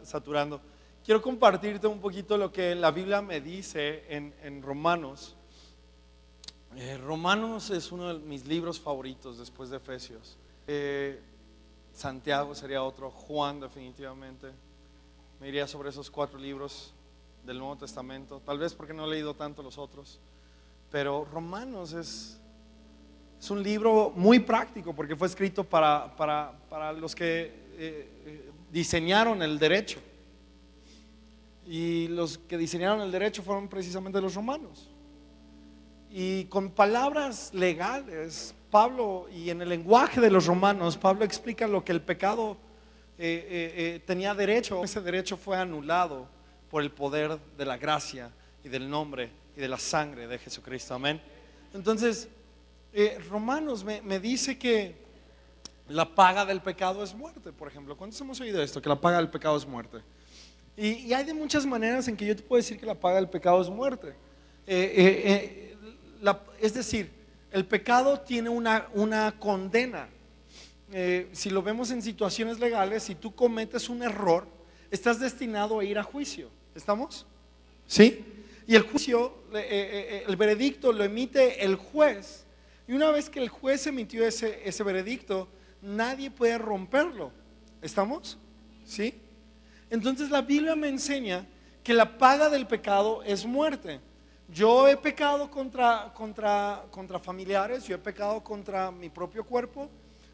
Saturando. Quiero compartirte un poquito lo que la Biblia me dice en Romanos. Romanos es uno de mis libros favoritos después de Efesios. Santiago sería otro, Juan definitivamente. Me iría sobre esos 4 libros del Nuevo Testamento, tal vez porque no he leído tanto los otros, pero Romanos es un libro muy práctico porque fue escrito para los que diseñaron el derecho, y los que diseñaron el derecho fueron precisamente los romanos, y con palabras legales Pablo, y en el lenguaje de los romanos, Pablo explica lo que el pecado tenía derecho. Ese derecho fue anulado por el poder de la gracia y del nombre y de la sangre de Jesucristo, amén. Entonces Romanos me dice que la paga del pecado es muerte, por ejemplo. ¿Cuántos hemos oído esto? Que la paga del pecado es muerte. Y hay de muchas maneras en que yo te puedo decir que la paga del pecado es muerte. Es decir, el pecado tiene una condena. Si lo vemos en situaciones legales, si tú cometes un error, estás destinado a ir a juicio. ¿Estamos? ¿Sí? Y el juicio, el veredicto lo emite el juez. Y una vez que el juez emitió ese veredicto, nadie puede romperlo. ¿Estamos? ¿Sí? Entonces la Biblia me enseña que la paga del pecado es muerte. Yo he pecado contra familiares, yo he pecado contra mi propio cuerpo,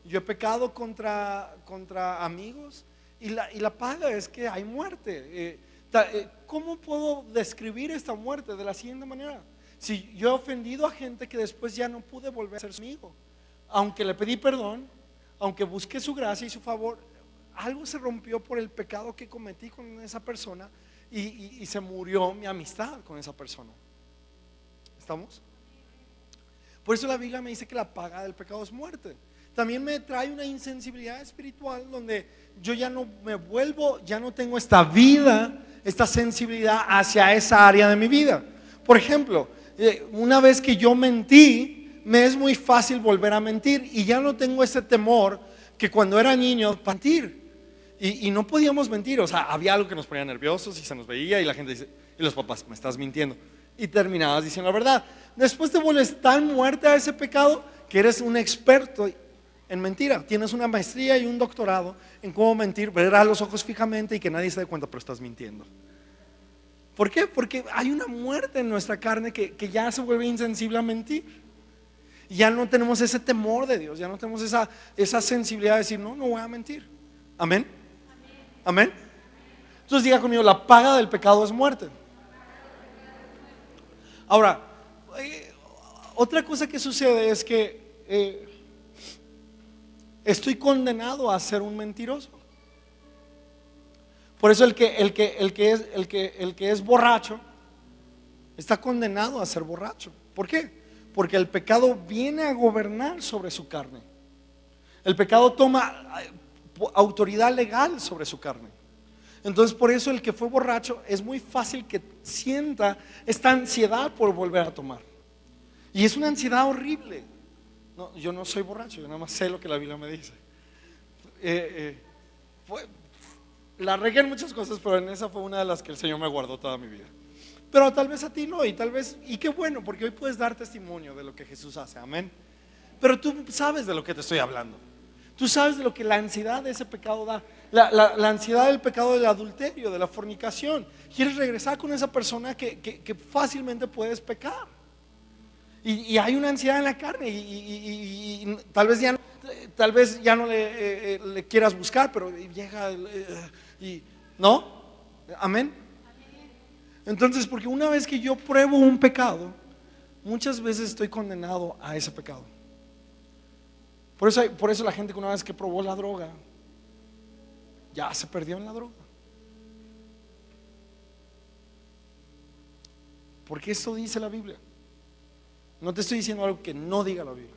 yo he pecado contra amigos, y la paga es que hay muerte. ¿Cómo puedo describir esta muerte? De la siguiente manera: si yo he ofendido a gente que después ya no pude volver a ser su amigo, aunque le pedí perdón, aunque busqué su gracia y su favor, algo se rompió por el pecado que cometí con esa persona, y se murió mi amistad con esa persona. ¿Estamos? Por eso la Biblia me dice que la paga del pecado es muerte. También me trae una insensibilidad espiritual donde yo ya no tengo esta vida, esta sensibilidad hacia esa área de mi vida. Por ejemplo, una vez que yo mentí, me es muy fácil volver a mentir, y ya no tengo ese temor que cuando era niño para mentir. Y no podíamos mentir, o sea, había algo que nos ponía nerviosos y se nos veía, y la gente dice, y los papás: me estás mintiendo. Y terminabas diciendo la verdad. Después te vuelves tan muerta a ese pecado que eres un experto en mentira. Tienes una maestría y un doctorado en cómo mentir, ver a los ojos fijamente y que nadie se dé cuenta, pero estás mintiendo. ¿Por qué? Porque hay una muerte en nuestra carne que ya se vuelve insensible a mentir. Y ya no tenemos ese temor de Dios, ya no tenemos esa sensibilidad de decir, no voy a mentir. Amén. Amén. Entonces diga conmigo: la paga del pecado es muerte. Ahora, otra cosa que sucede es que estoy condenado a ser un mentiroso. Por eso el que es borracho está condenado a ser borracho. ¿Por qué? Porque el pecado viene a gobernar sobre su carne. El pecado toma autoridad legal sobre su carne. Entonces por eso el que fue borracho es muy fácil que sienta esta ansiedad por volver a tomar. Y es una ansiedad horrible. No, yo no soy borracho, yo nada más sé lo que la Biblia me dice. La regué en muchas cosas, pero en esa fue una de las que el Señor me guardó toda mi vida. Pero tal vez a ti no, y qué bueno, porque hoy puedes dar testimonio de lo que Jesús hace, amén. Pero tú sabes de lo que te estoy hablando. Tú sabes de lo que la ansiedad de ese pecado da. La ansiedad del pecado del adulterio, de la fornicación. Quieres regresar con esa persona que fácilmente puedes pecar. Y hay una ansiedad en la carne, y tal vez ya no le quieras buscar, pero llega ¿no? Amén. Entonces, porque una vez que yo pruebo un pecado, muchas veces estoy condenado a ese pecado. Por eso la gente que una vez que probó la droga, ya se perdió en la droga. Porque esto dice la Biblia. No te estoy diciendo algo que no diga la Biblia.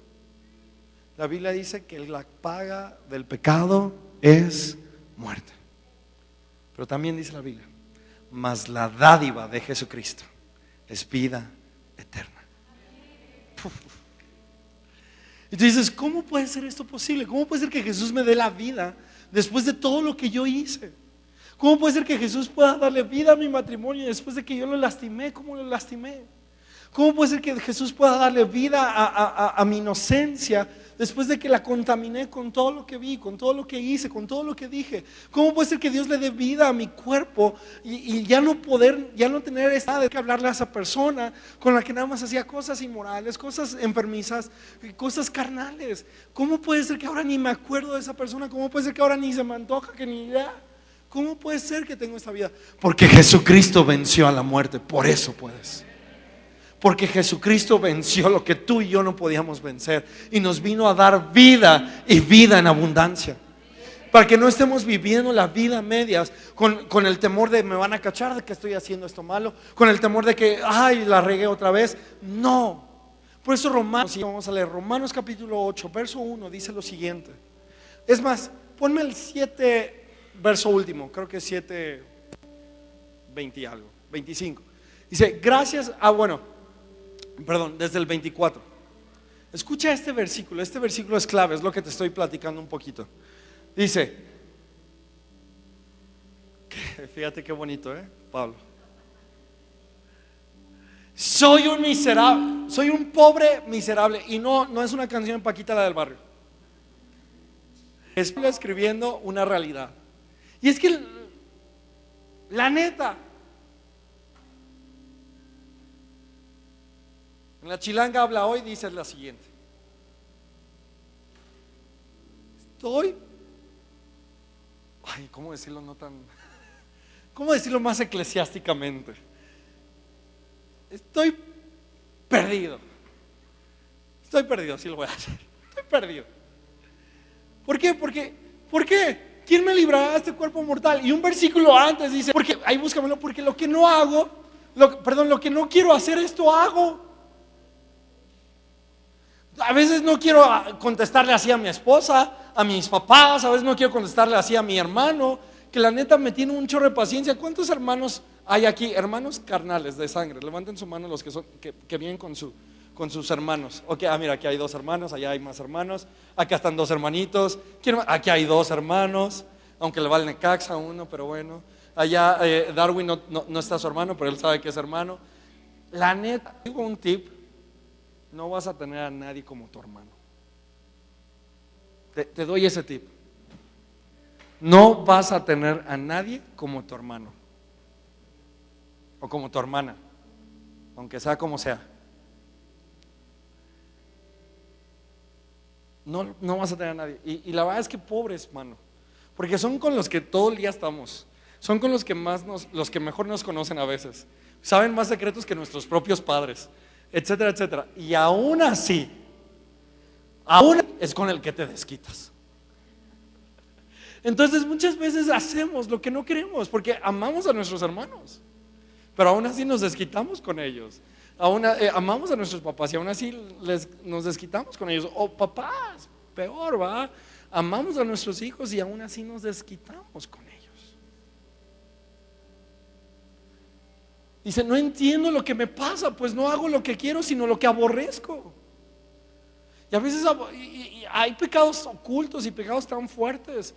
La Biblia dice que la paga del pecado es muerte. Pero también dice la Biblia: mas la dádiva de Jesucristo es vida eterna. Y tú dices: ¿cómo puede ser esto posible? ¿Cómo puede ser que Jesús me dé la vida después de todo lo que yo hice? ¿Cómo puede ser que Jesús pueda darle vida a mi matrimonio después de que yo lo lastimé? ¿Cómo lo lastimé? ¿Cómo puede ser que Jesús pueda darle vida a mi inocencia después de que la contaminé con todo lo que vi, con todo lo que hice, con todo lo que dije? ¿Cómo puede ser que Dios le dé vida a mi cuerpo y ya no tener esta de que hablarle a esa persona con la que nada más hacía cosas inmorales, cosas enfermizas, cosas carnales? ¿Cómo puede ser que ahora ni me acuerdo de esa persona? ¿Cómo puede ser que ahora ni se me antoja, que ni idea? ¿Cómo puede ser que tengo esta vida? Porque Jesucristo venció a la muerte, por eso puedes. Porque Jesucristo venció lo que tú y yo no podíamos vencer y nos vino a dar vida y vida en abundancia. Para que no estemos viviendo la vida a medias con el temor de me van a cachar de que estoy haciendo esto malo, con el temor de que ay, la regué otra vez. No. Por eso Romanos, vamos a leer Romanos capítulo 8 verso 1 dice lo siguiente. Es más, ponme el 7 verso último, creo que es 7 20 y algo, 25. Dice, gracias a desde el 24. Escucha este versículo es clave, es lo que te estoy platicando un poquito. Dice, fíjate qué bonito, Pablo. Soy un miserable, soy un pobre miserable. Y no es una canción Paquita la del barrio. Es escribiendo una realidad. Y es que la neta, en la Chilanga habla hoy dice la siguiente: ¿cómo decirlo cómo decirlo más eclesiásticamente? Estoy perdido, así lo voy a hacer. Estoy perdido. ¿Por qué? ¿Por qué? ¿Quién me librará de este cuerpo mortal? Y un versículo antes dice, porque ahí búscamelo, porque lo que no hago, lo que no quiero hacer, esto hago. A veces no quiero contestarle así a mi esposa, a mis papás, a veces no quiero contestarle así a mi hermano, que la neta me tiene un chorro de paciencia. ¿Cuántos hermanos hay aquí? Hermanos carnales de sangre, levanten su mano los que vienen con sus hermanos. Ok, mira, aquí hay 2 hermanos, allá hay más hermanos, acá están 2 hermanitos, aquí hay 2 hermanos, aunque le va el Necaxa a uno, pero bueno. Allá Darwin no está su hermano, pero él sabe que es hermano. La neta, digo un tip: no vas a tener a nadie como tu hermano. Te doy ese tip. No vas a tener a nadie como tu hermano o como tu hermana, aunque sea como sea. No vas a tener a nadie. Y la verdad es que pobres, mano, porque son con los que todo el día estamos. Son con los que los que mejor nos conocen a veces. Saben más secretos que nuestros propios padres, etcétera, etcétera. Y aún así, es con el que te desquitas. Entonces muchas veces hacemos lo que no queremos porque amamos a nuestros hermanos, pero aún así nos desquitamos con ellos. Amamos a nuestros papás y aún así nos desquitamos con ellos. O papás, peor, ¿va? Amamos a nuestros hijos y aún así nos desquitamos con ellos. Dice, no entiendo lo que me pasa, pues no hago lo que quiero, sino lo que aborrezco. Y a veces hay pecados ocultos y pecados tan fuertes,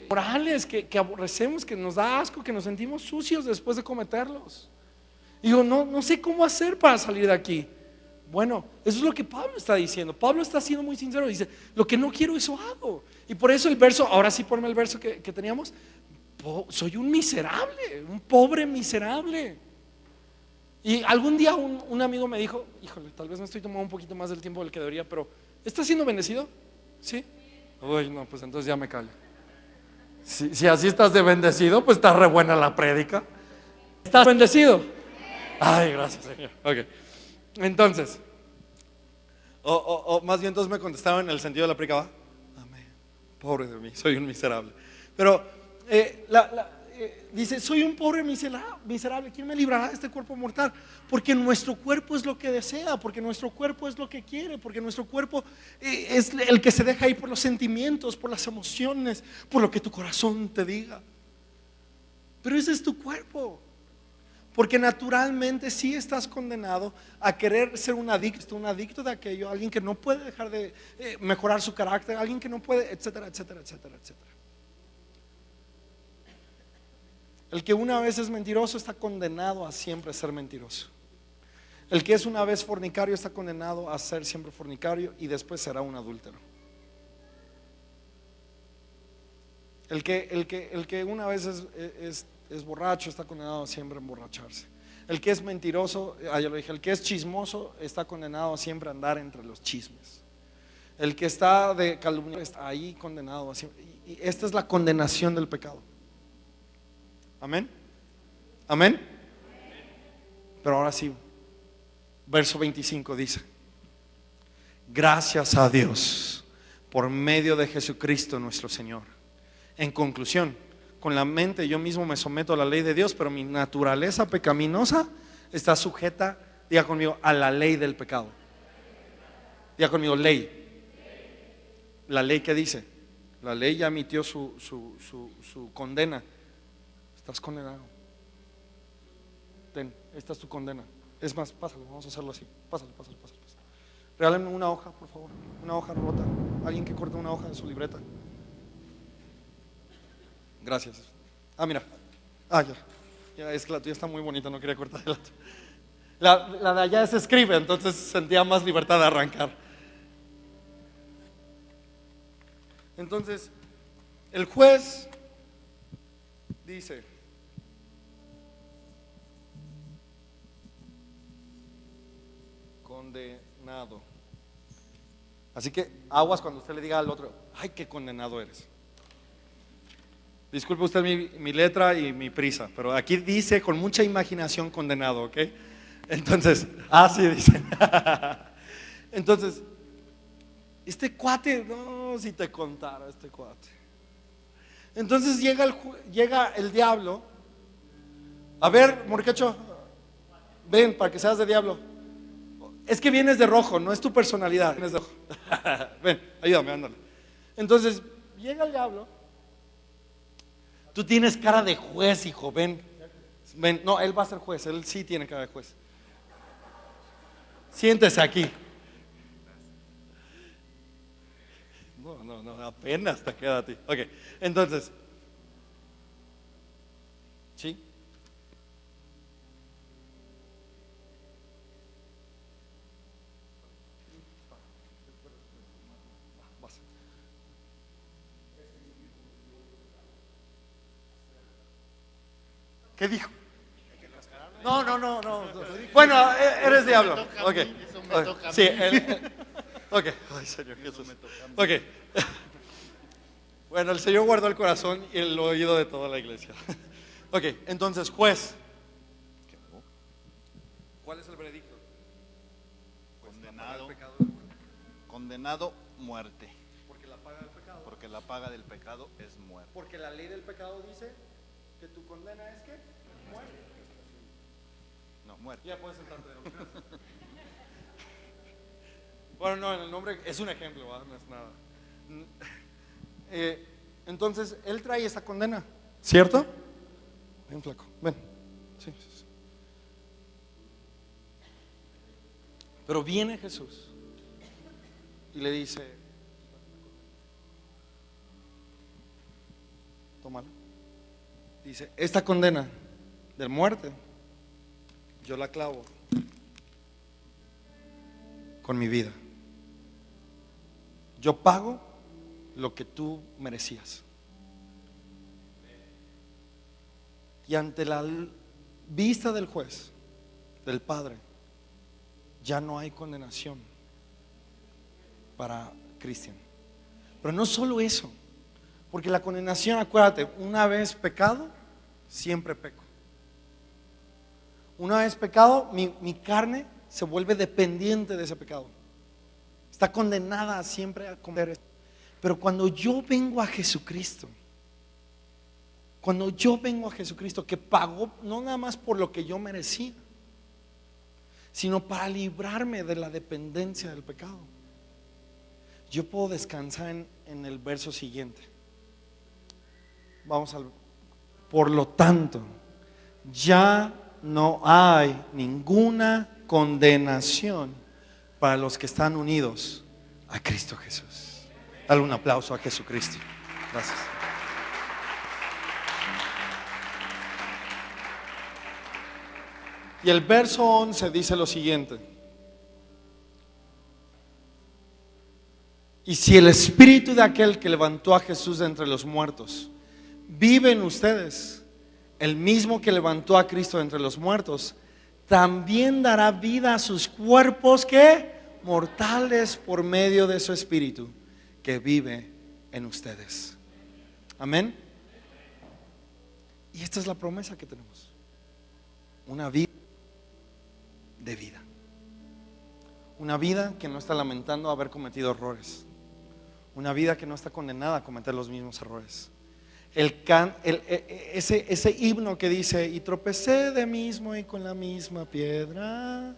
morales, que aborrecemos, que nos da asco, que nos sentimos sucios después de cometerlos. Digo, no sé cómo hacer para salir de aquí. Bueno, eso es lo que Pablo está diciendo. Pablo está siendo muy sincero. Dice, lo que no quiero, eso hago. Y por eso el verso, ahora sí ponme el verso que teníamos. Soy un miserable, un pobre miserable. Y algún día un amigo me dijo, híjole, tal vez me estoy tomando un poquito más del tiempo del que debería, pero ¿estás siendo bendecido? ¿Sí? Uy, no, pues entonces ya me callo. Si así estás de bendecido, pues está re buena la prédica. ¿Estás bendecido? Ay, gracias, Señor. Ok. Entonces, o más bien todos me contestaban en el sentido de la prédica. Amén. Pobre de mí, soy un miserable. Pero dice, soy un pobre miserable. ¿Quién me librará de este cuerpo mortal? Porque nuestro cuerpo es lo que desea, porque nuestro cuerpo es lo que quiere, porque nuestro cuerpo es el que se deja ir por los sentimientos, por las emociones, por lo que tu corazón te diga. Pero ese es tu cuerpo. Porque naturalmente sí estás condenado a querer ser un adicto de aquello, alguien que no puede dejar de mejorar su carácter, alguien que no puede, etcétera, etcétera, etcétera, etcétera. El que una vez es mentiroso está condenado a siempre ser mentiroso. El que es una vez fornicario está condenado a ser siempre fornicario y después será un adúltero. El que una vez es borracho está condenado a siempre emborracharse. El que es mentiroso, ya lo dije, el que es chismoso está condenado a siempre andar entre los chismes. El que está de calumnia está ahí condenado a siempre. Y esta es la condenación del pecado. Amén. Amén. Pero ahora sí, verso 25 dice: gracias a Dios por medio de Jesucristo nuestro Señor. En conclusión, con la mente yo mismo me someto a la ley de Dios, pero mi naturaleza pecaminosa está sujeta, diga conmigo, a la ley del pecado. Diga conmigo, ley. La ley que dice, la ley ya emitió su condena. Estás condenado. Ten, esta es tu condena. Es más, pásalo, vamos a hacerlo así. Pásalo. Regálenme una hoja, por favor. Una hoja rota. Alguien que corte una hoja de su libreta. Gracias. Mira. Ya, es que la tuya está muy bonita, no quería cortar la tuya. La de allá se escribe, entonces sentía más libertad de arrancar. Entonces, el juez dice: condenado. Así que aguas cuando usted le diga al otro: ay, qué condenado eres. Disculpe usted mi letra y mi prisa, pero aquí dice con mucha imaginación condenado, ¿ok? Entonces, así dice. Entonces, este cuate, no, si te contara este cuate. Entonces llega el diablo. A ver, morquecho, ven para que seas de diablo. Es que vienes de rojo, no es tu personalidad, vienes de rojo. Ven, ayúdame, ándale. Entonces llega el diablo. Tú tienes cara de juez, hijo, ven. No, él va a ser juez, él sí tiene cara de juez. Siéntese aquí. No, apenas te queda a ti. Ok, entonces, ¿sí? ¿Qué dijo? No. Bueno, eres diablo. Ok. Sí, ok. Ay, Señor Jesús. Ok. Bueno, el Señor guardó el corazón y el oído de toda la iglesia. Ok, entonces, juez, ¿cuál es el veredicto? Condenado, muerte. Porque la paga del pecado. Porque la paga del pecado es muerte. Porque la ley del pecado dice que tu condena es que muerte. No, muerte. Ya puedes sentarte. Bueno, no, en el nombre es un ejemplo, ¿verdad? No es nada. Entonces, él trae esa condena, ¿cierto? Ven, flaco, ven. Sí. Pero viene Jesús y le dice: tómala. Dice: esta condena de muerte yo la clavo con mi vida. Yo pago lo que tú merecías. Y ante la vista del juez, del Padre, ya no hay condenación para Cristian. Pero no solo eso, porque la condenación, acuérdate, una vez pecado, siempre peco. Una vez pecado, mi carne se vuelve dependiente de ese pecado. Está condenada siempre a cometer esto. Pero cuando yo vengo a Jesucristo, que pagó no nada más por lo que yo merecía, sino para librarme de la dependencia del pecado, yo puedo descansar en el verso siguiente. Por lo tanto, ya no hay ninguna condenación para los que están unidos a Cristo Jesús. Dale un aplauso a Jesucristo. Gracias. Y el verso 11 dice lo siguiente: y si el espíritu de aquel que levantó a Jesús de entre los muertos vive en ustedes, el mismo que levantó a Cristo de entre los muertos también dará vida a sus cuerpos que mortales por medio de su espíritu que vive en ustedes. Amén. Y esta es la promesa que tenemos: una vida de vida, una vida que no está lamentando haber cometido errores, una vida que no está condenada a cometer los mismos errores. Ese himno que dice: y tropecé de mismo y con la misma piedra,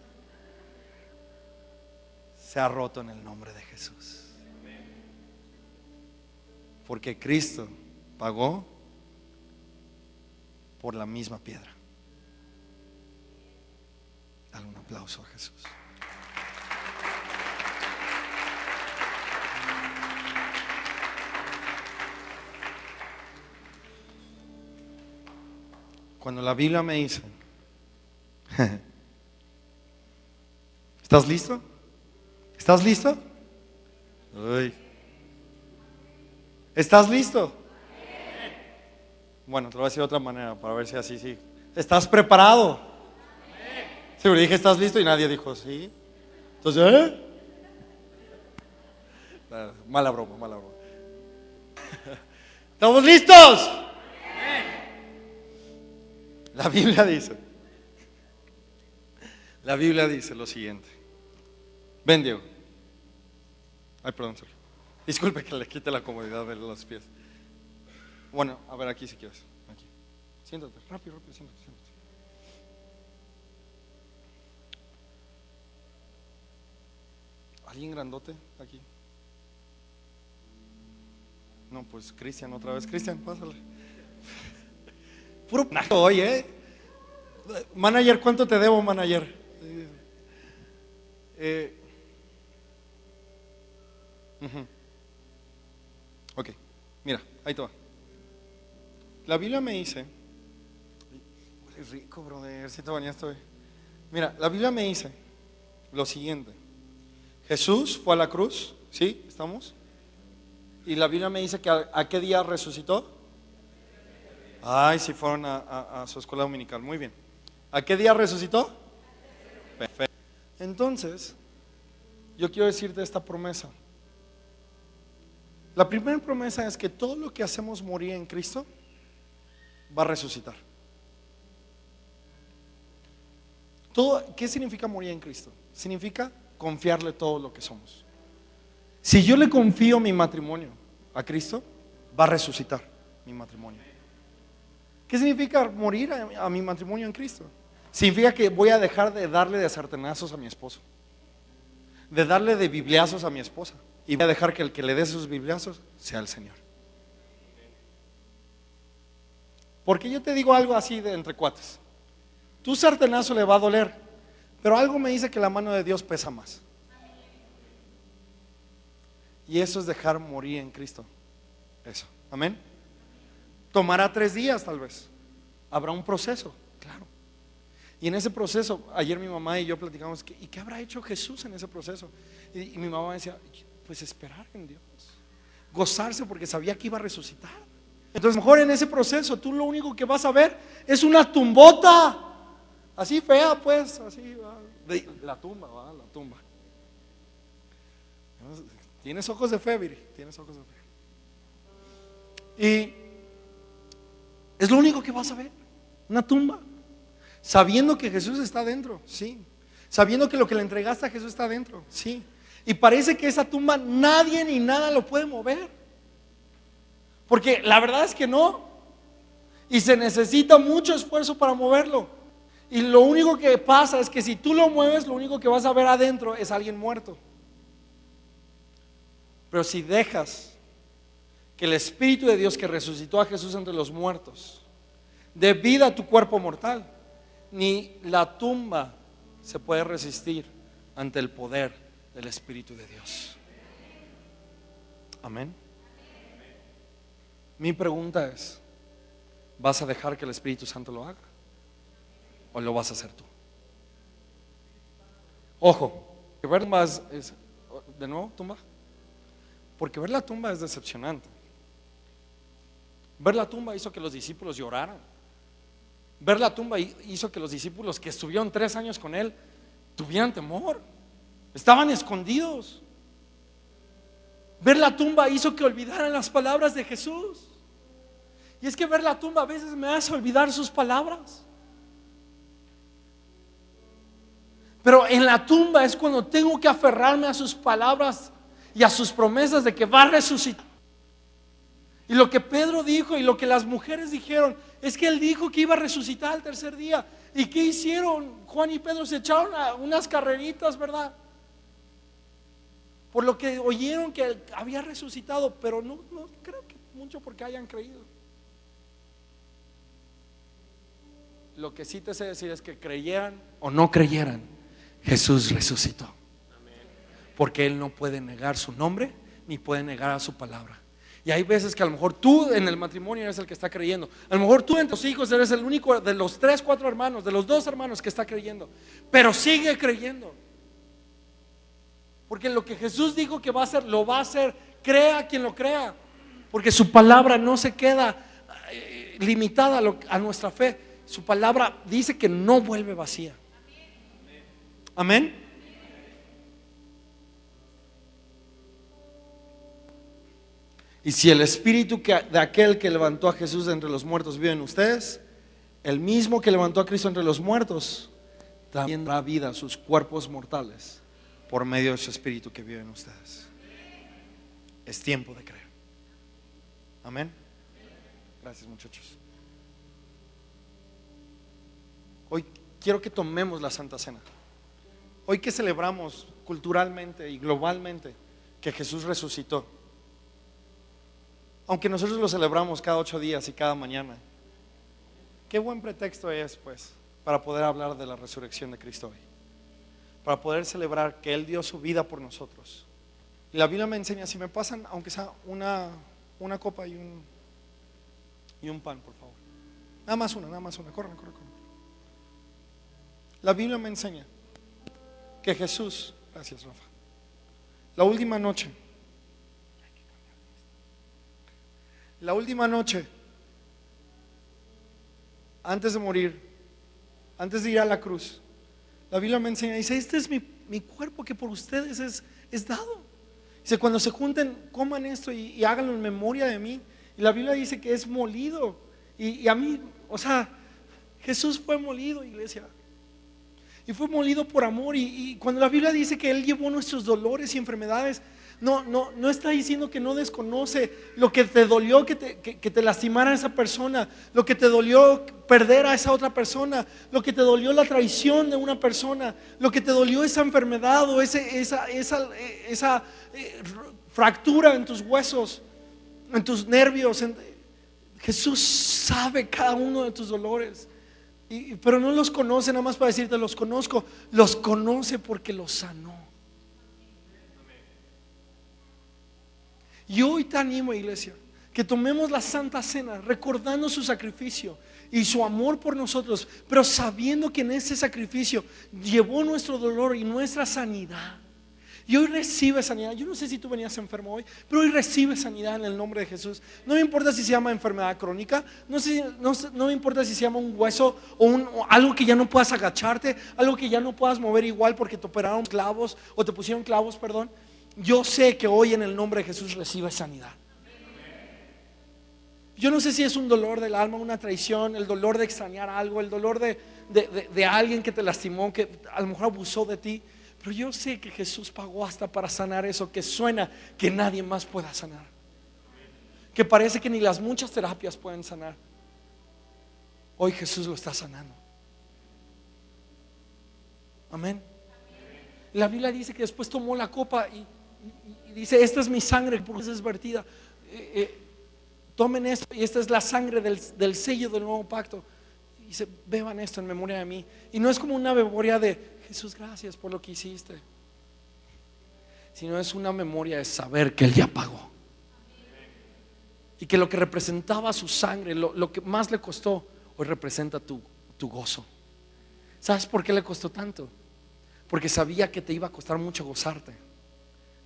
se ha roto en el nombre de Jesús, porque Cristo pagó por la misma piedra. Dale un aplauso a Jesús. Cuando la Biblia me dice ¿estás listo? ¿Estás listo? Uy. ¿Estás listo? Bueno, te lo voy a decir de otra manera para ver si así sí. ¿Estás preparado? Sí, pero dije ¿estás listo? Y nadie dijo sí. Entonces, mala broma, mala broma. ¿Estamos listos? La Biblia dice lo siguiente. Ven, Diego. Ay, perdón, Sergio. Disculpe que le quite la comodidad de los pies. Bueno, a ver, aquí si quieres. Aquí. Siéntate, rápido, siéntate. ¿Alguien grandote aquí? No, pues Cristian otra vez. Cristian, pásale. Puro hoy, Manager, ¿cuánto te debo, manager? Ok, mira, ahí te va. La Biblia me dice, es rico, brother, si te bañaste hoy. Mira, la Biblia me dice lo siguiente: Jesús fue a la cruz, ¿sí? ¿Estamos? Y la Biblia me dice que ¿a qué día resucitó? Ay, si fueron a su escuela dominical, muy bien. ¿A qué día resucitó? Perfecto. Entonces, yo quiero decirte esta promesa. La primera promesa es que todo lo que hacemos morir en Cristo va a resucitar. ¿Qué significa morir en Cristo? Significa confiarle todo lo que somos. Si yo le confío mi matrimonio a Cristo, va a resucitar mi matrimonio. ¿Qué significa morir a mi matrimonio en Cristo? Significa que voy a dejar de darle de sartenazos a mi esposo, de darle de bibliazos a mi esposa, y voy a dejar que el que le dé esos bibliazos sea el Señor. Porque yo te digo algo así de entre cuates: tu sartenazo le va a doler, pero algo me dice que la mano de Dios pesa más. Y eso es dejar morir en Cristo. Eso, amén. Tomará 3 días tal vez. Habrá un proceso, claro. Y en ese proceso, ayer mi mamá y yo platicamos, ¿y qué habrá hecho Jesús en ese proceso? Y mi mamá decía, pues esperar en Dios, gozarse porque sabía que iba a resucitar. Entonces mejor en ese proceso tú lo único que vas a ver es una tumbota, así fea pues, así va. La tumba, va, la tumba. Tienes ojos de fe, Viri, tienes ojos de fe. Y es lo único que vas a ver, una tumba, sabiendo que Jesús está dentro, sí. Sabiendo que lo que le entregaste a Jesús está dentro, sí. Y parece que esa tumba nadie ni nada lo puede mover, porque la verdad es que no. Y se necesita mucho esfuerzo para moverlo. Y lo único que pasa es que si tú lo mueves, lo único que vas a ver adentro es alguien muerto. Pero si dejas que el Espíritu de Dios que resucitó a Jesús entre los muertos dé vida a tu cuerpo mortal, ni la tumba se puede resistir ante el poder del Espíritu de Dios. Amén. Mi pregunta es: ¿vas a dejar que el Espíritu Santo lo haga? ¿O lo vas a hacer tú? Ojo, que ver tumbas es, de nuevo, tumba. Porque ver la tumba es decepcionante. Ver la tumba hizo que los discípulos lloraran. Ver la tumba hizo que los discípulos que estuvieron 3 años con él tuvieran temor. Estaban escondidos. Ver la tumba hizo que olvidaran las palabras de Jesús. Y es que ver la tumba a veces me hace olvidar sus palabras. Pero en la tumba es cuando tengo que aferrarme a sus palabras y a sus promesas de que va a resucitar. Y lo que Pedro dijo y lo que las mujeres dijeron es que él dijo que iba a resucitar al tercer día. ¿Y qué hicieron? Juan y Pedro se echaron unas carreritas, ¿verdad? Por lo que oyeron que él había resucitado, pero no creo que mucho porque hayan creído. Lo que sí te sé decir es que creyeran o no creyeran, Jesús resucitó. Porque Él no puede negar su nombre ni puede negar a su palabra. Y hay veces que a lo mejor tú en el matrimonio eres el que está creyendo. A lo mejor tú en tus hijos eres el único de los 3, 4 hermanos, de los 2 hermanos que está creyendo. Pero sigue creyendo. Porque lo que Jesús dijo que va a hacer, lo va a hacer. Crea quien lo crea. Porque su palabra no se queda limitada a nuestra fe. Su palabra dice que no vuelve vacía. Amén. Y si el espíritu de aquel que levantó a Jesús de entre los muertos vive en ustedes, el mismo que levantó a Cristo entre los muertos también dará vida a sus cuerpos mortales por medio de su espíritu que vive en ustedes. Es tiempo de creer. Amén. Gracias, muchachos. Hoy quiero que tomemos la Santa Cena. Hoy que celebramos culturalmente y globalmente que Jesús resucitó, aunque nosotros lo celebramos cada 8 días y cada mañana, qué buen pretexto es pues para poder hablar de la resurrección de Cristo hoy, para poder celebrar que Él dio su vida por nosotros. Y la Biblia me enseña, si me pasan aunque sea una copa y un pan, por favor. Nada más una, corran. La Biblia me enseña que Jesús, gracias Rafa, la última noche, antes de morir, antes de ir a la cruz, la Biblia me enseña, dice, este es mi cuerpo que por ustedes es dado. Dice, cuando se junten, coman esto y háganlo en memoria de mí. Y la Biblia dice que es molido. Y a mí, o sea, Jesús fue molido, iglesia. Y fue molido por amor. Y cuando la Biblia dice que Él llevó nuestros dolores y enfermedades, no está diciendo que no desconoce lo que te dolió que te lastimara esa persona, lo que te dolió perder a esa otra persona, lo que te dolió la traición de una persona, lo que te dolió esa enfermedad o esa fractura en tus huesos, en tus nervios. Jesús sabe cada uno de tus dolores. Pero no los conoce nada más para decirte los conozco, los conoce porque los sanó. Y hoy te animo, iglesia, que tomemos la Santa Cena recordando su sacrificio y su amor por nosotros, pero sabiendo que en ese sacrificio llevó nuestro dolor y nuestra sanidad. Y hoy recibe sanidad. Yo no sé si tú venías enfermo hoy, pero hoy recibe sanidad en el nombre de Jesús. No me importa si se llama enfermedad crónica, no me importa si se llama un hueso o algo que ya no puedas agacharte, algo que ya no puedas mover igual porque te operaron clavos o te pusieron clavos, perdón. Yo sé que hoy en el nombre de Jesús recibe sanidad. Yo no sé si es un dolor del alma, una traición, el dolor de extrañar algo, el dolor de alguien que te lastimó, que a lo mejor abusó de ti. Pero yo sé que Jesús pagó hasta para sanar eso que suena que nadie más pueda sanar, que parece que ni las muchas terapias pueden sanar. Hoy Jesús lo está sanando. Amén. La Biblia dice que después tomó la copa y dice, esta es mi sangre por eso es vertida. Tomen esto y esta es la sangre del sello del nuevo pacto. Y dice, beban esto en memoria de mí. Y no es como una memoria de Jesús, gracias por lo que hiciste, sino es una memoria de saber que Él ya pagó y que lo que representaba su sangre, lo que más le costó, hoy representa tu gozo. ¿Sabes por qué le costó tanto? porque sabía que te iba a costar mucho gozarte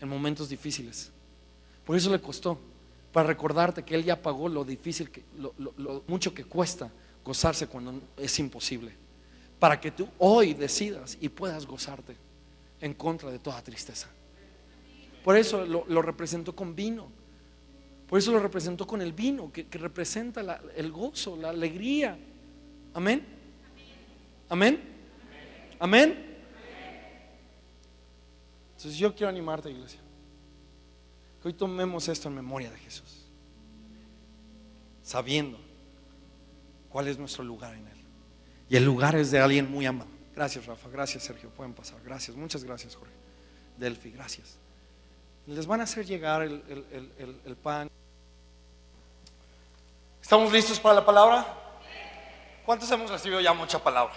en momentos difíciles. Por eso le costó, para recordarte que Él ya pagó lo difícil, lo mucho que cuesta gozarse cuando es imposible, para que tú hoy decidas y puedas gozarte en contra de toda tristeza. Por eso lo representó con vino. Por eso lo representó con el vino, que representa el gozo, la alegría. Amén. Amén. Amén. Entonces yo quiero animarte, iglesia, que hoy tomemos esto en memoria de Jesús, sabiendo cuál es nuestro lugar en Él. Y el lugar es de alguien muy amado. Gracias, Rafa, gracias, Sergio, pueden pasar. Gracias, muchas gracias, Jorge. Delphi, gracias. Les van a hacer llegar el pan. ¿Estamos listos para la palabra? ¿Cuántos hemos recibido ya mucha palabra?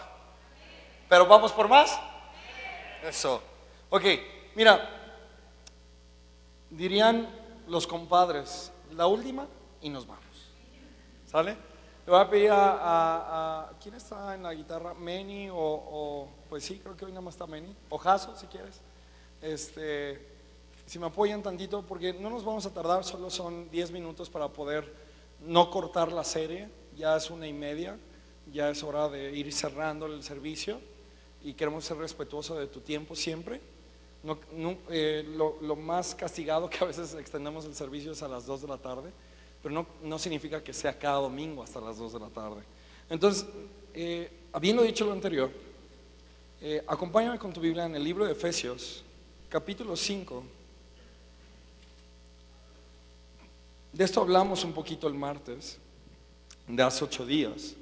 ¿Pero vamos por más? Eso. Ok, mira, dirían los compadres, la última y nos vamos. ¿Sale? Le voy a pedir a ¿quién está en la guitarra? Meni o pues sí, creo que hoy nada más está Meni. O Jaso, si quieres. Si me apoyan tantito, porque no nos vamos a tardar, solo son 10 minutos para poder no cortar la serie. Ya es 1:30, ya es hora de ir cerrando el servicio y queremos ser respetuosos de tu tiempo siempre. Lo más castigado que a veces extendemos el servicio es a las 2 de la tarde, pero no significa que sea cada domingo hasta las 2 de la tarde. Entonces, habiendo dicho lo anterior, acompáñame con tu Biblia en el libro de Efesios, capítulo 5. De esto hablamos un poquito el martes, de hace 8 días,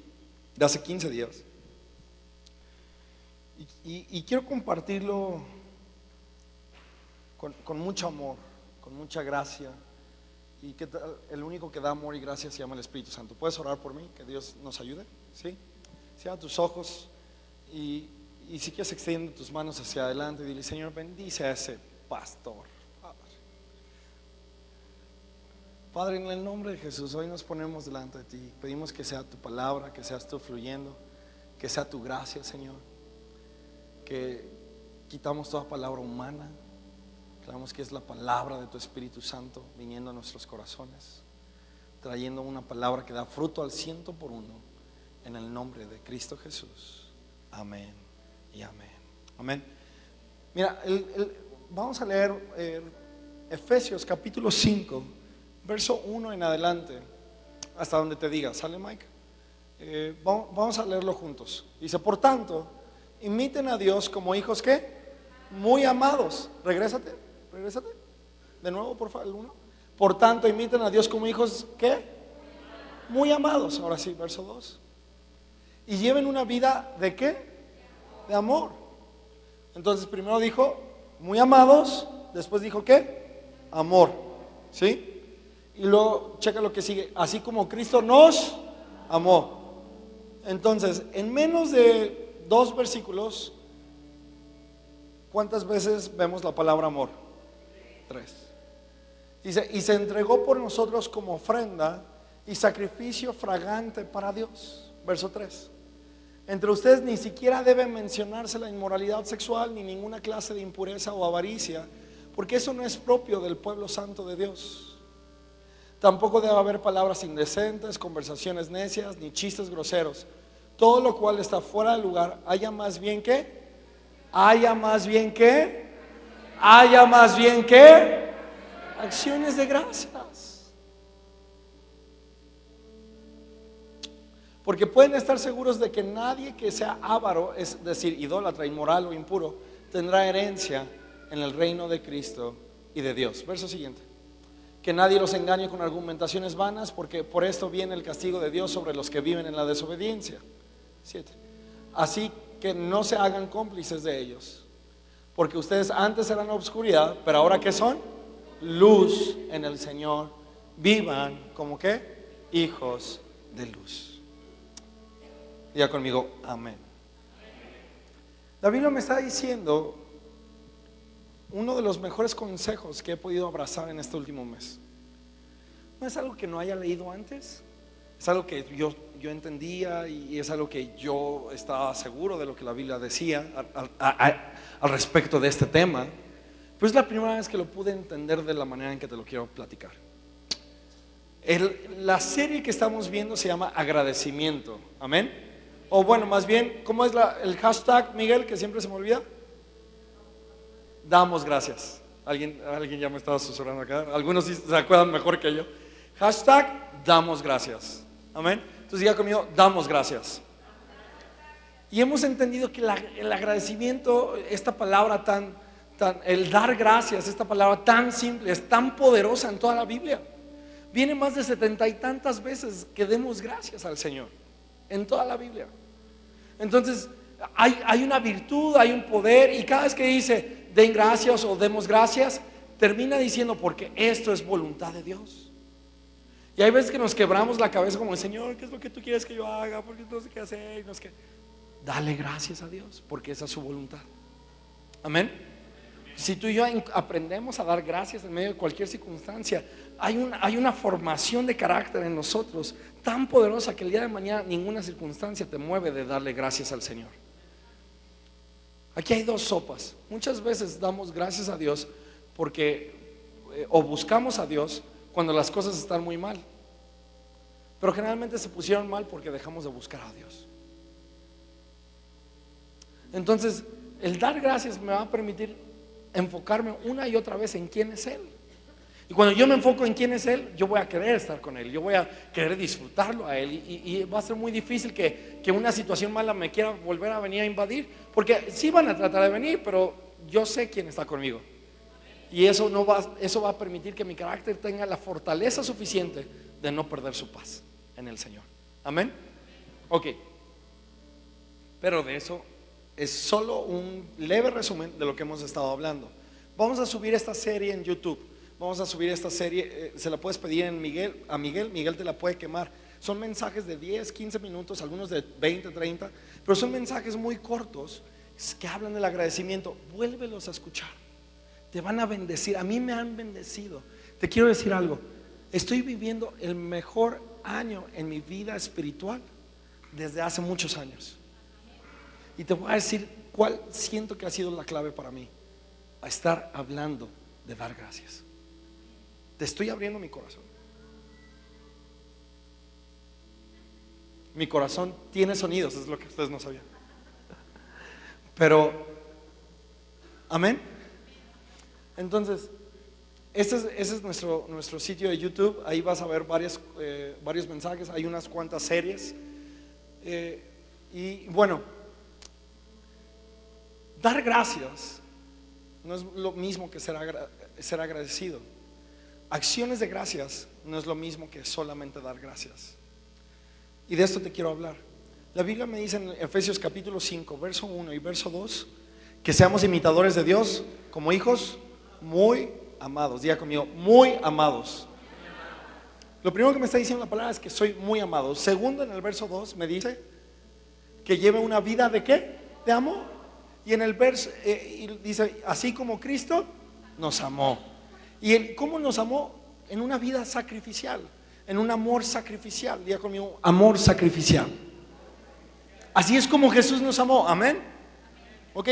de hace 15 días. Y quiero compartirlo con mucho amor, con mucha gracia. Y que el único que da amor y gracia se llama el Espíritu Santo. ¿Puedes orar por mí? Que Dios nos ayude. ¿Sí? Cierra tus ojos y si quieres extiende tus manos hacia adelante y dile: Señor, bendice a ese pastor. Padre, en el nombre de Jesús, hoy nos ponemos delante de ti. Pedimos que sea tu palabra, que seas tú fluyendo, que sea tu gracia, Señor. Que quitamos toda palabra humana. Creemos que es la palabra de tu Espíritu Santo viniendo a nuestros corazones, trayendo una palabra que da fruto al 100 por 1, en el nombre de Cristo Jesús. Amén y amén. Amén. Mira, vamos a leer Efesios capítulo 5, verso 1 en adelante, hasta donde te diga. ¿Sale, Mike? Vamos a leerlo juntos. Dice: por tanto, imiten a Dios como hijos ¿qué? Muy amados. Regrésate de nuevo, por favor, el 1. Por tanto, imiten a Dios como hijos ¿qué? Muy amados. Ahora sí, verso 2. Y lleven una vida ¿de qué? De amor. Entonces primero dijo muy amados, después dijo ¿qué? Amor. ¿Sí? Y luego checa lo que sigue: así como Cristo nos amó. Entonces, en menos de 2 versículos, ¿cuántas veces vemos la palabra amor? 3. Dice: y se entregó por nosotros como ofrenda y sacrificio fragante para Dios. Verso 3. Entre ustedes ni siquiera debe mencionarse la inmoralidad sexual ni ninguna clase de impureza o avaricia, porque eso no es propio del pueblo santo de Dios. Tampoco debe haber palabras indecentes, conversaciones necias, ni chistes groseros. Todo lo cual está fuera de lugar. Haya más bien que acciones de gracias. Porque pueden estar seguros de que nadie que sea avaro, es decir, idólatra, inmoral o impuro, tendrá herencia en el reino de Cristo y de Dios. Verso siguiente: que nadie los engañe con argumentaciones vanas, porque por esto viene el castigo de Dios sobre los que viven en la desobediencia. 7. Así que no se hagan cómplices de ellos, porque ustedes antes eran obscuridad, pero ahora ¿qué son? Luz en el Señor. Vivan como ¿qué? Hijos de luz. Diga conmigo: amén. La Biblia me está diciendo uno de los mejores consejos que he podido abrazar en este último mes. No es algo que no haya leído antes, es algo que yo yo entendía y es algo que yo estaba seguro de lo que la Biblia decía al respecto de este tema, pero es la primera vez que lo pude entender de la manera en que te lo quiero platicar. La serie que estamos viendo se llama agradecimiento, amén. O bueno, más bien, ¿cómo es el hashtag, Miguel, que siempre se me olvida? Damos gracias. Alguien ya me estaba susurrando acá. Algunos sí se acuerdan mejor que yo. Hashtag, damos gracias, amén. Entonces diga conmigo, damos gracias. Y hemos entendido que el agradecimiento, esta palabra el dar gracias, esta palabra tan simple, es tan poderosa en toda la Biblia. Viene más de 70 y tantas veces que demos gracias al Señor en toda la Biblia. Entonces hay una virtud, hay un poder, y cada vez que dice den gracias o demos gracias, termina diciendo porque esto es voluntad de Dios. Y hay veces que nos quebramos la cabeza como Señor, ¿qué es lo que tú quieres que yo haga? Porque no sé qué hacer. Dale gracias a Dios porque esa es su voluntad. Amén. Si tú y yo aprendemos a dar gracias en medio de cualquier circunstancia, hay una formación de carácter en nosotros tan poderosa que el día de mañana ninguna circunstancia te mueve de darle gracias al Señor. Aquí hay dos sopas. Muchas veces damos gracias a Dios porque o buscamos a Dios cuando las cosas están muy mal, pero generalmente se pusieron mal porque dejamos de buscar a Dios. Entonces el dar gracias me va a permitir enfocarme una y otra vez en quién es Él. Y cuando yo me enfoco en quién es Él, yo voy a querer estar con Él, yo voy a querer disfrutarlo a Él, y va a ser muy difícil que una situación mala me quiera volver a venir a invadir, porque sí van a tratar de venir, pero yo sé quién está conmigo, y eso va a permitir que mi carácter tenga la fortaleza suficiente de no perder su paz en el Señor. Amén. Ok, pero de eso es solo un leve resumen de lo que hemos estado hablando. Vamos a subir esta serie en YouTube. Vamos a subir esta serie, se la puedes pedir a Miguel te la puede quemar. Son mensajes de 10, 15 minutos, algunos de 20, 30, pero son mensajes muy cortos que hablan del agradecimiento. Vuélvelos a escuchar, te van a bendecir. A mí me han bendecido. Te quiero decir algo, estoy viviendo el mejor año en mi vida espiritual desde hace muchos años. Y te voy a decir cuál siento que ha sido la clave para mí: a estar hablando de dar gracias. Te estoy abriendo mi corazón. Mi corazón tiene sonidos, es lo que ustedes no sabían. Pero, amén. Entonces, ese es nuestro sitio de YouTube. Ahí vas a ver varios mensajes. Hay unas cuantas series. Y bueno, dar gracias no es lo mismo que ser agradecido. Acciones de gracias no es lo mismo que solamente dar gracias. Y de esto te quiero hablar. La Biblia me dice en Efesios capítulo 5, verso 1 y verso 2, que seamos imitadores de Dios como hijos muy amados. Diga conmigo, muy amados. Lo primero que me está diciendo la palabra es que soy muy amado. Segundo, en el verso 2 me dice que lleve una vida ¿de qué? De amor. Y en el verso dice, así como Cristo nos amó. ¿Y cómo nos amó? En una vida sacrificial, en un amor sacrificial. Diga conmigo, amor sacrificial. Así es como Jesús nos amó, amén. Ok,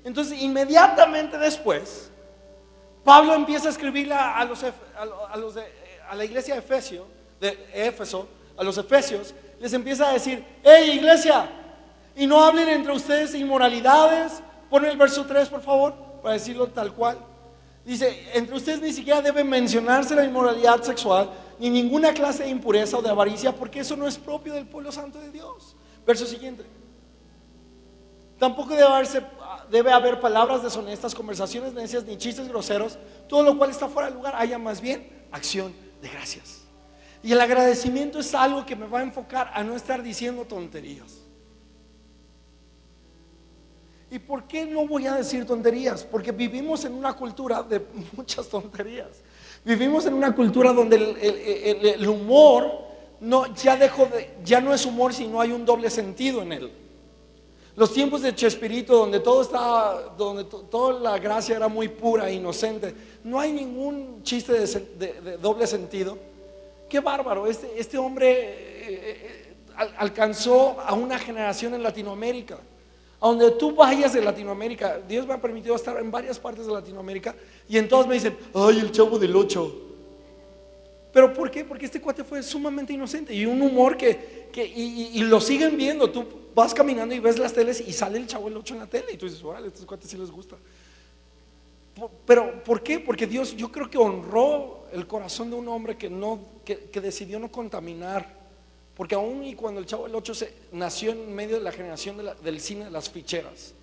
entonces inmediatamente después Pablo empieza a escribirle a la iglesia de Éfeso, a los efesios, les empieza a decir, hey iglesia, y no hablen entre ustedes inmoralidades. Pon el verso 3 por favor, para decirlo tal cual. Dice, entre ustedes ni siquiera debe mencionarse la inmoralidad sexual, ni ninguna clase de impureza o de avaricia, porque eso no es propio del pueblo santo de Dios. Verso siguiente. Tampoco debe haber palabras deshonestas, conversaciones necias, ni chistes groseros, todo lo cual está fuera de lugar. Haya más bien acción de gracias. Y el agradecimiento es algo que me va a enfocar a no estar diciendo tonterías. ¿Y por qué no voy a decir tonterías? Porque vivimos en una cultura de muchas tonterías. Vivimos en una cultura donde el humor ya no es humor, sino hay un doble sentido en él. Los tiempos de Chespirito, donde toda la gracia era muy pura e inocente, no hay ningún chiste de doble sentido. Qué bárbaro, este hombre alcanzó a una generación en Latinoamérica. A donde tú vayas de Latinoamérica, Dios me ha permitido estar en varias partes de Latinoamérica y en todas me dicen, ay, el Chavo del Ocho. ¿Pero por qué? Porque este cuate fue sumamente inocente y un humor y lo siguen viendo. Tú vas caminando y ves las teles y sale el Chavo del Ocho en la tele y tú dices, órale, a estos cuates sí les gusta. Pero ¿por qué? Porque Dios, yo creo que honró el corazón de un hombre que decidió no contaminar. Porque aún y cuando el Chavo del Ocho nació en medio de la generación del cine de las ficheras,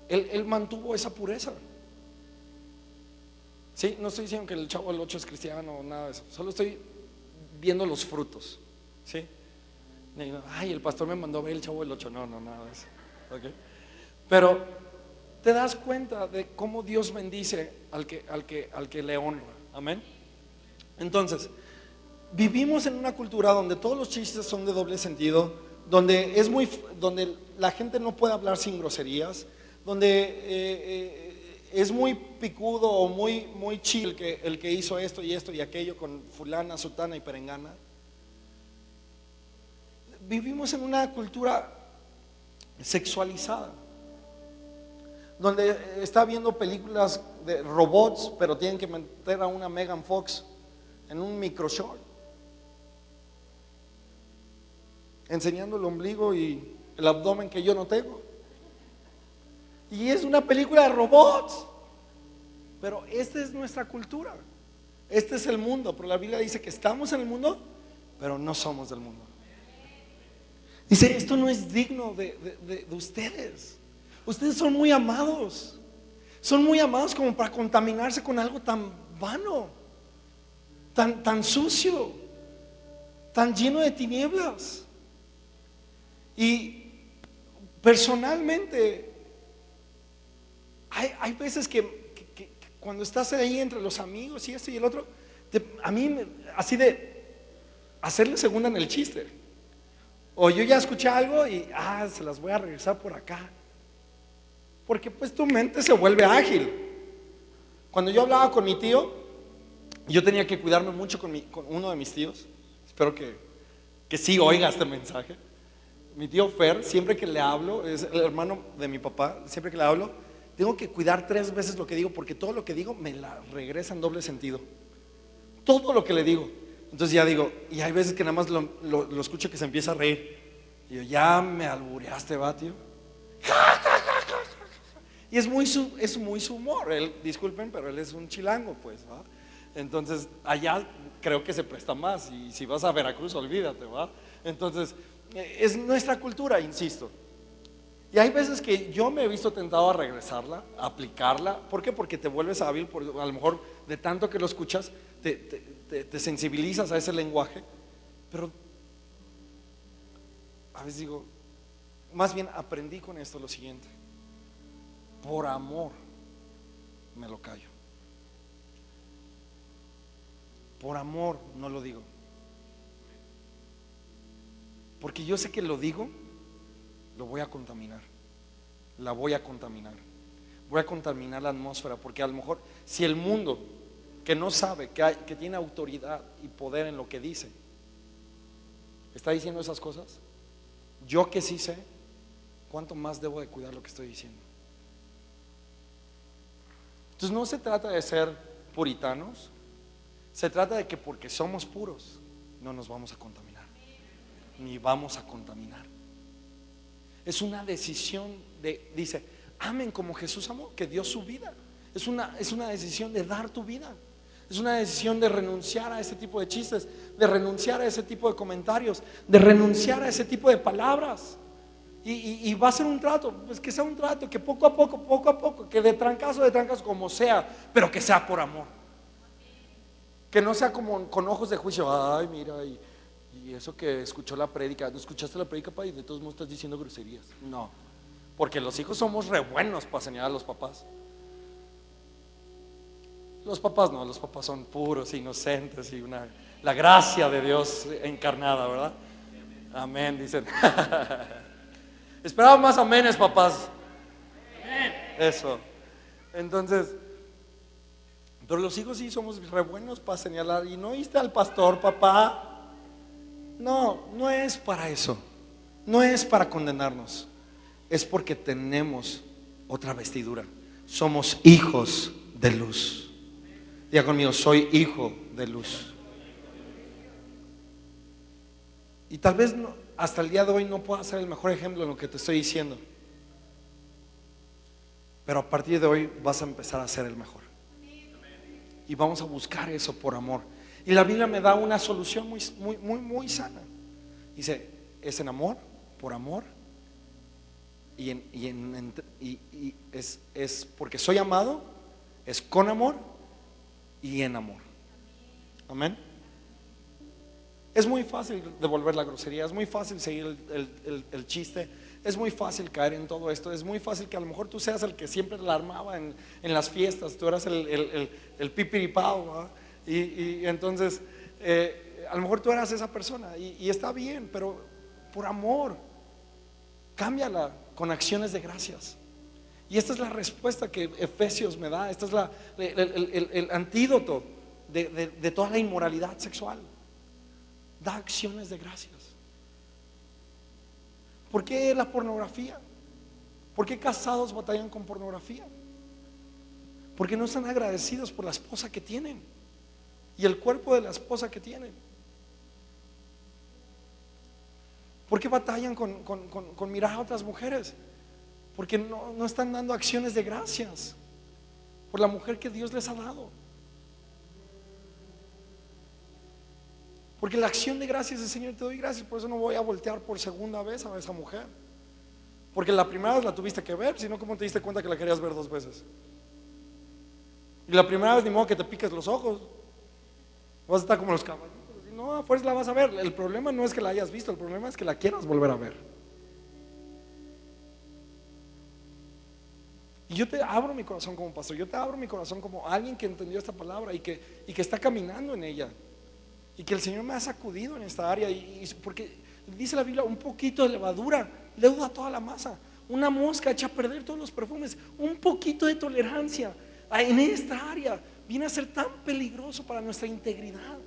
él mantuvo esa pureza. Sí, no estoy diciendo que el Chavo del Ocho es cristiano o nada de eso, solo estoy viendo los frutos. Sí, ay, el pastor me mandó a ver el Chavo del Ocho. No, nada de eso. Okay. Pero te das cuenta de cómo Dios bendice al que le honra. Amén. Entonces, vivimos en una cultura donde todos los chistes son de doble sentido, donde la gente no puede hablar sin groserías, donde es muy picudo o muy chill el que hizo esto y aquello con fulana, sutana y perengana. Vivimos en una cultura sexualizada, donde está viendo películas de robots, pero tienen que meter a una Megan Fox en un micro short, enseñando el ombligo y el abdomen que yo no tengo. Y es una película de robots. Pero esta es nuestra cultura. Este es el mundo. Pero la Biblia dice que estamos en el mundo, pero no somos del mundo. Dice, esto no es digno de ustedes. Ustedes son muy amados. Son muy amados como para contaminarse con algo tan vano, tan sucio, tan lleno de tinieblas. Y personalmente hay veces que cuando estás ahí entre los amigos y esto y el otro, a mí así de hacerle segunda en el chiste, o yo ya escuché algo y se las voy a regresar por acá, porque pues tu mente se vuelve ágil. Cuando yo hablaba con mi tío, yo tenía que cuidarme mucho con uno de mis tíos. Espero que sí oiga este mensaje. Mi tío Fer, siempre que le hablo, es el hermano de mi papá, siempre que le hablo, tengo que cuidar 3 veces lo que digo, porque todo lo que digo me la regresa en doble sentido. Todo lo que le digo. Entonces ya digo, y hay veces que nada más lo escucho que se empieza a reír. Y yo, ya me albureaste, va, tío. Y es muy su humor. Él, disculpen, pero él es un chilango, pues, ¿va? Entonces allá creo que se presta más. Y si vas a Veracruz, olvídate, ¿va? Entonces es nuestra cultura, insisto. Y hay veces que yo me he visto tentado a regresarla, a aplicarla. ¿Por qué? Porque te vuelves hábil, a lo mejor de tanto que lo escuchas, te sensibilizas a ese lenguaje. Pero a veces digo, más bien aprendí con esto lo siguiente: por amor me lo callo, por amor no lo digo, porque yo sé que lo digo, lo voy a contaminar, la voy a contaminar, voy a contaminar la atmósfera. Porque a lo mejor si el mundo, que no sabe que tiene autoridad y poder en lo que dice, está diciendo esas cosas, yo que sí sé, ¿cuánto más debo de cuidar lo que estoy diciendo? Entonces no se trata de ser puritanos, se trata de que porque somos puros no nos vamos a contaminar, ni vamos a contaminar. Es una decisión dice, amen como Jesús amó, que dio su vida. Es una decisión de dar tu vida. Es una decisión de renunciar a ese tipo de chistes, de renunciar a ese tipo de comentarios, de renunciar a ese tipo de palabras. Y va a ser un trato, pues que sea un trato, que poco a poco, que de trancazo, como sea, pero que sea por amor. Que no sea como con ojos de juicio, ay, mira, y eso que escuchó la prédica, ¿no escuchaste la prédica, pa? Y de todos modos estás diciendo groserías. No, porque los hijos somos re buenos para señalar a los papás. Los papás no, los papás son puros, inocentes y la gracia de Dios encarnada, ¿verdad? Amén, dicen. Esperaba más aménes, papás. Eso. Entonces, pero los hijos sí somos re buenos para señalar. Y no oíste al pastor, papá. No, no es para eso. No es para condenarnos. Es porque tenemos otra vestidura. Somos hijos de luz. Diga conmigo, soy hijo de luz. Y tal vez hasta el día de hoy no pueda ser el mejor ejemplo en lo que te estoy diciendo, pero a partir de hoy vas a empezar a ser el mejor. Y vamos a buscar eso por amor. Y la Biblia me da una solución muy sana. Dice, es en amor, por amor. Y es porque soy amado, es con amor y en amor. Amén. Es muy fácil devolver la grosería, es muy fácil seguir el chiste, es muy fácil caer en todo esto, es muy fácil que a lo mejor tú seas el que siempre la armaba en las fiestas, tú eras el pipiripao, ¿no? Y entonces a lo mejor tú eras esa persona y está bien, pero por amor, cámbiala con acciones de gracias. Y esta es la respuesta que Efesios me da, esta es el antídoto de toda la inmoralidad sexual. Da acciones de gracias. ¿Por qué la pornografía? ¿Por qué casados batallan con pornografía? Porque no están agradecidos por la esposa que tienen y el cuerpo de la esposa que tienen. ¿Por qué batallan con mirar a otras mujeres? Porque no están dando acciones de gracias por la mujer que Dios les ha dado. Porque la acción de gracias es, Señor, te doy gracias, por eso no voy a voltear por segunda vez a esa mujer. Porque la primera vez la tuviste que ver, si no, ¿cómo te diste cuenta que la querías ver 2 veces? Y la primera vez ni modo que te piques los ojos. Vas a estar como los caballitos. No, a fuerza la vas a ver. El problema no es que la hayas visto, el problema es que la quieras volver a ver. Y yo te abro mi corazón como pastor, yo te abro mi corazón como alguien que entendió esta palabra y que está caminando en ella. Y que el Señor me ha sacudido en esta área porque dice la Biblia, un poquito de levadura leuda toda la masa. Una mosca echa a perder todos los perfumes. Un poquito de tolerancia en esta área viene a ser tan peligroso para nuestra integridad.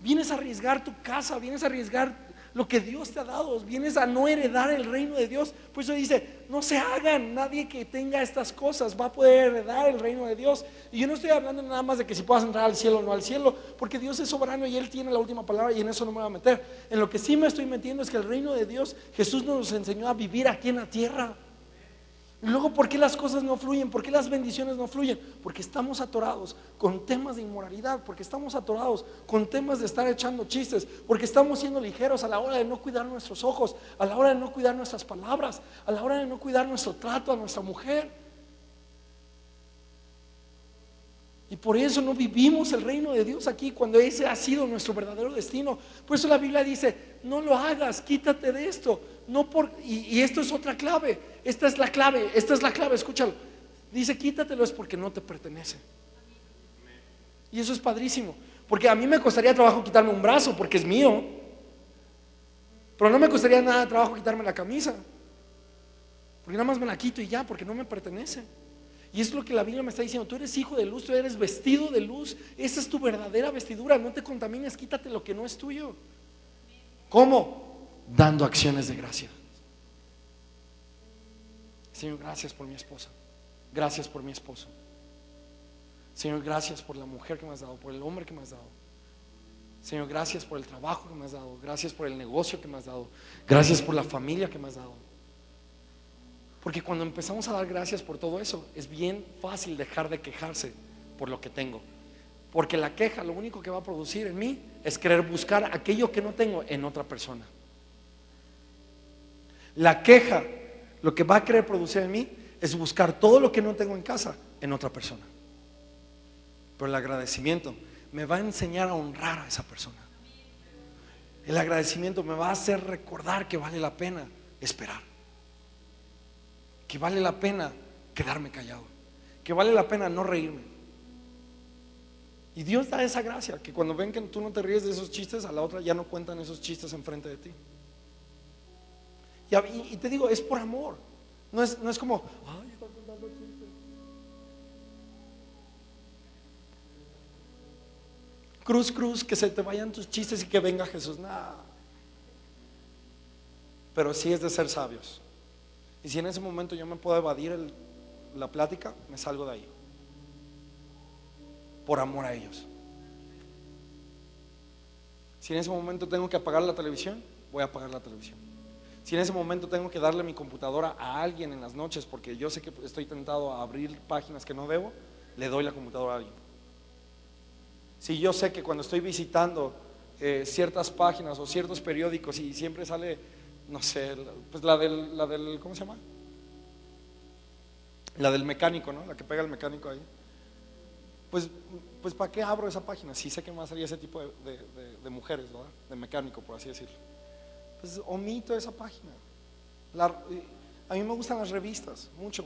Vienes a arriesgar tu casa, vienes a arriesgar lo que Dios te ha dado, vienes a no heredar el reino de Dios. Por eso dice, no se hagan, nadie que tenga estas cosas va a poder heredar el reino de Dios. Y yo no estoy hablando nada más de que si puedas entrar al cielo o no al cielo, porque Dios es soberano y Él tiene la última palabra, y en eso no me voy a meter. En lo que sí me estoy metiendo es que el reino de Dios, Jesús nos enseñó a vivir aquí en la tierra. Y luego, ¿por qué las cosas no fluyen? ¿Por qué las bendiciones no fluyen? Porque estamos atorados con temas de inmoralidad, porque estamos atorados con temas de estar echando chistes, porque estamos siendo ligeros a la hora de no cuidar nuestros ojos, a la hora de no cuidar nuestras palabras, a la hora de no cuidar nuestro trato a nuestra mujer. Y por eso no vivimos el reino de Dios aquí, cuando ese ha sido nuestro verdadero destino. Por eso la Biblia dice, no lo hagas, quítate de esto. Y esto es otra clave. Esta es la clave, escúchalo. Dice, quítatelo, es porque no te pertenece. Y eso es padrísimo, porque a mí me costaría trabajo quitarme un brazo porque es mío, pero no me costaría nada de trabajo quitarme la camisa, porque nada más me la quito y ya, porque no me pertenece. Y es lo que la Biblia me está diciendo, tú eres hijo de luz, tú eres vestido de luz, esa es tu verdadera vestidura, no te contamines, quítate lo que no es tuyo. ¿Cómo? Dando acciones de gracia. Señor, gracias por mi esposa, gracias por mi esposo. Señor, gracias por la mujer que me has dado, por el hombre que me has dado. Señor, gracias por el trabajo que me has dado, gracias por el negocio que me has dado, gracias por la familia que me has dado. Porque cuando empezamos a dar gracias por todo eso, es bien fácil dejar de quejarse por lo que tengo. Porque la queja lo único que va a producir en mí es querer buscar aquello que no tengo en otra persona. La queja lo que va a querer producir en mí es buscar todo lo que no tengo en casa en otra persona. Pero el agradecimiento me va a enseñar a honrar a esa persona. El agradecimiento me va a hacer recordar que vale la pena esperar, que vale la pena quedarme callado, que vale la pena no reírme. Y Dios da esa gracia, que cuando ven que tú no te ríes de esos chistes, a la otra ya no cuentan esos chistes enfrente de ti. Y te digo, es por amor. No es como, ay, está contando chistes. Cruz, cruz, que se te vayan tus chistes y que venga Jesús. Nada. Pero sí es de ser sabios. Y si en ese momento yo me puedo evadir la plática, me salgo de ahí. Por amor a ellos. Si en ese momento tengo que apagar la televisión, voy a apagar la televisión. Si en ese momento tengo que darle mi computadora a alguien en las noches porque yo sé que estoy tentado a abrir páginas que no debo, le doy la computadora a alguien. Si yo sé que cuando estoy visitando ciertas páginas o ciertos periódicos y siempre sale, no sé, pues la del ¿cómo se llama? La del mecánico, ¿no? La que pega el mecánico ahí. Pues ¿para qué abro esa página? Si sé que me va a salir ese tipo de mujeres, ¿verdad? De mecánico, por así decirlo. Pues omito esa página. A mí me gustan las revistas, mucho.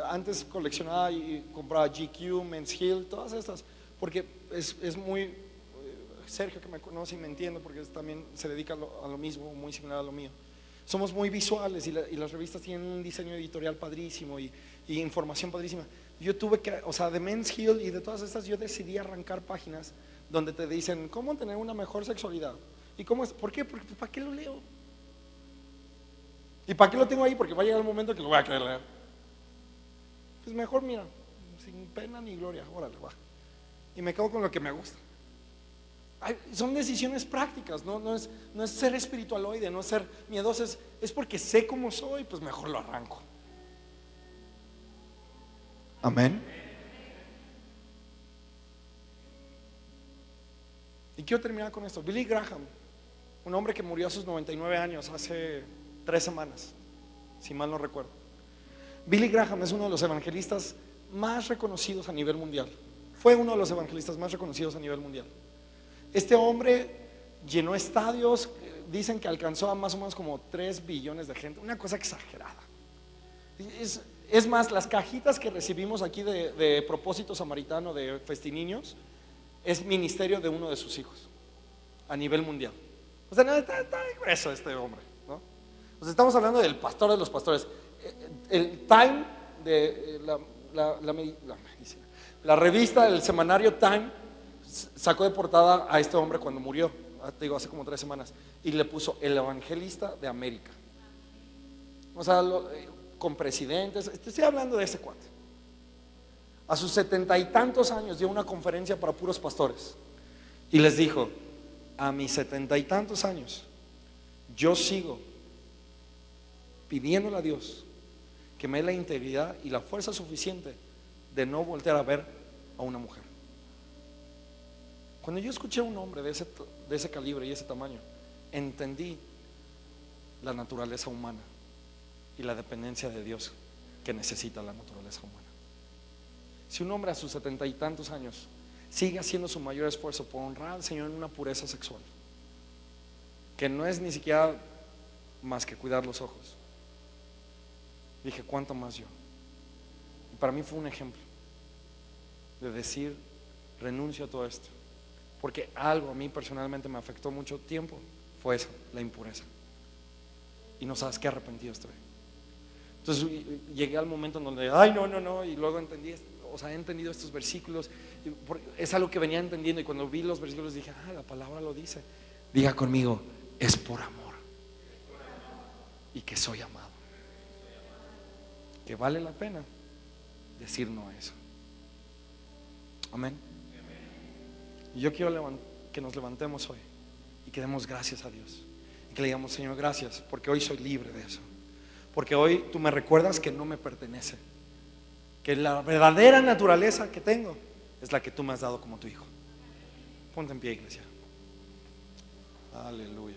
Antes coleccionaba y compraba GQ, Men's Health, todas estas, porque es muy, Sergio que me conoce y me entiende, porque también se dedica a lo mismo, muy similar a lo mío. Somos muy visuales y las revistas tienen un diseño editorial padrísimo y información padrísima. Yo tuve que, o sea, de Men's Health y de todas estas, yo decidí arrancar páginas donde te dicen cómo tener una mejor sexualidad. ¿Y cómo es? ¿Por qué? Porque ¿para qué lo leo? ¿Y para qué lo tengo ahí? Porque va a llegar el momento que lo voy a querer leer. Pues mejor, mira, sin pena ni gloria, órale, va. Y me quedo con lo que me gusta. Son decisiones prácticas, no es ser espiritualoide, no es ser miedoso, es porque sé cómo soy, pues mejor lo arranco. Amén. Y quiero terminar con esto. Billy Graham, un hombre que murió a sus 99 años hace 3 semanas, si mal no recuerdo. Billy Graham es uno de los evangelistas más reconocidos a nivel mundial. Fue uno de los evangelistas más reconocidos a nivel mundial. Este hombre llenó estadios, dicen que alcanzó a más o menos como 3 billones de gente, una cosa exagerada. Es más, las cajitas que recibimos aquí de Propósito Samaritano, de Festiniños, es ministerio de uno de sus hijos a nivel mundial. O sea, no, está grueso este hombre, ¿no? O sea, estamos hablando del pastor de los pastores. El Time de la revista, el semanario Time, sacó de portada a este hombre cuando murió, te digo, hace como 3 semanas, y le puso el evangelista de América. O sea, con presidentes, estoy hablando de ese cuate. A sus 70 y tantos años dio una conferencia para puros pastores y les dijo: a mis 70 y tantos años yo sigo pidiéndole a Dios que me dé la integridad y la fuerza suficiente de no voltear a ver a una mujer. Cuando yo escuché a un hombre de ese calibre y ese tamaño, entendí la naturaleza humana y la dependencia de Dios que necesita la naturaleza humana. Si un hombre a sus 70 y tantos años sigue haciendo su mayor esfuerzo por honrar al Señor en una pureza sexual, que no es ni siquiera más que cuidar los ojos, dije, ¿cuánto más yo? Y para mí fue un ejemplo de decir, renuncio a todo esto, porque algo a mí personalmente me afectó mucho tiempo, fue eso, la impureza. Y no sabes qué arrepentido estoy. Entonces llegué al momento en donde, ay, no, y luego entendí, o sea, he entendido estos versículos, es algo que venía entendiendo, y cuando vi los versículos dije, la palabra lo dice. Diga conmigo, es por amor, y que soy amado, que vale la pena decir no a eso. Amén. Y yo quiero que nos levantemos hoy y que demos gracias a Dios y que le digamos, Señor, gracias, porque hoy soy libre de eso, porque hoy tú me recuerdas que no me pertenece, que la verdadera naturaleza que tengo es la que tú me has dado como tu hijo. Ponte en pie, iglesia. Aleluya.